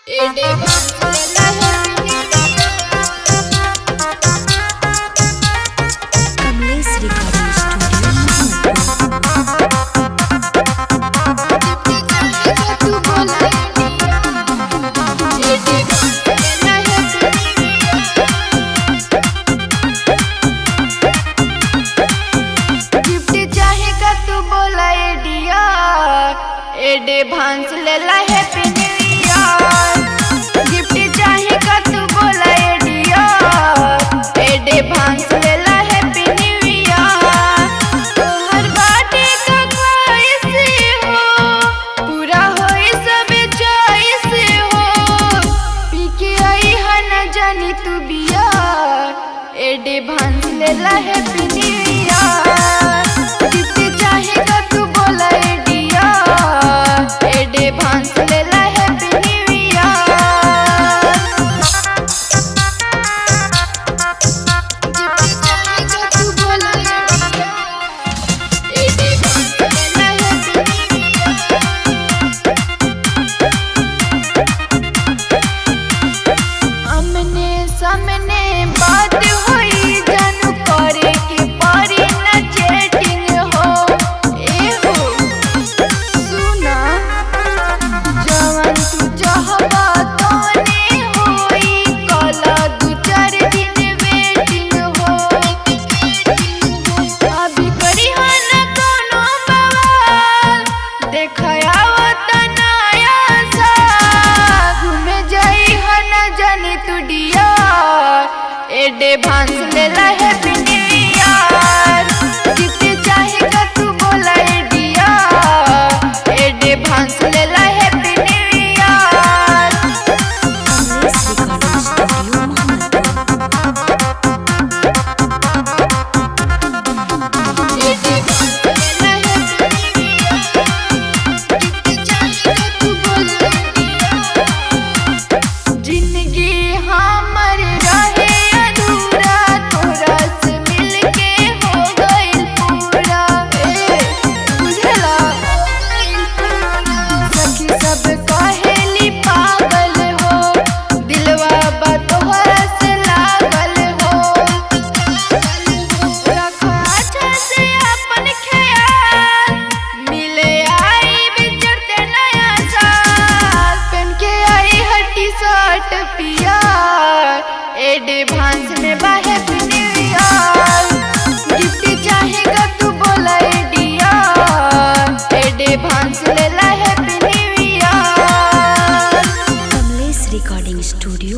Kamlesh recording studio advance लेला happy new year. Gift चाहेगा तू बोला डियर, एडवांस लेला हैप्पी न्यू ईयर। तोहर बर्थडे का ख्वाहिश हो, पूरा होई सब चॉइस हो। पी के आई है न जानी तू बियर, एडवांस लेला हैप्पी न्यू ईयर। गिफ्ट चाहेगा तू बोला एडवांस लेला हैप्पी न्यू ईयर। गिफ्ट चाहेगा तू बोला एडवांस लेला हैप्पी न्यू ईयर। आमने सामने बात होई जानू करे के पारी न चैटिंग हो। ए हो सुना जवन तू चाहबा तोने होई, कला दू चार दिन वेटिंग हो। अभी करी हा न कोनो बवाल, देखया नया साल। घूमे जाई हा न जाने तू डियर, एडवांस लेला हैप्पी न्यू ईयर। गिफ्ट चाहेगा तू बोला डियर, एडवांस लेला happy new year. Kamlesh recording studio जिंदगी हमर रहे अधूरा, तोरा से मिलके हो गइल पूरा। बुझला सखी सब कहेली पागल हो, दिलवा बा तोहरा से लागल हो। रखो अच्छा से अपन ख्याल, मिले आई बिचरते नया साल। पहन के आई हटी शर्ट पिया, एडवांस में बा हैप्पी न्यू ईयर। गिफ्ट चाहेगा तू बोला डियर, एडवांस लेला happy new year. Kamlesh recording studio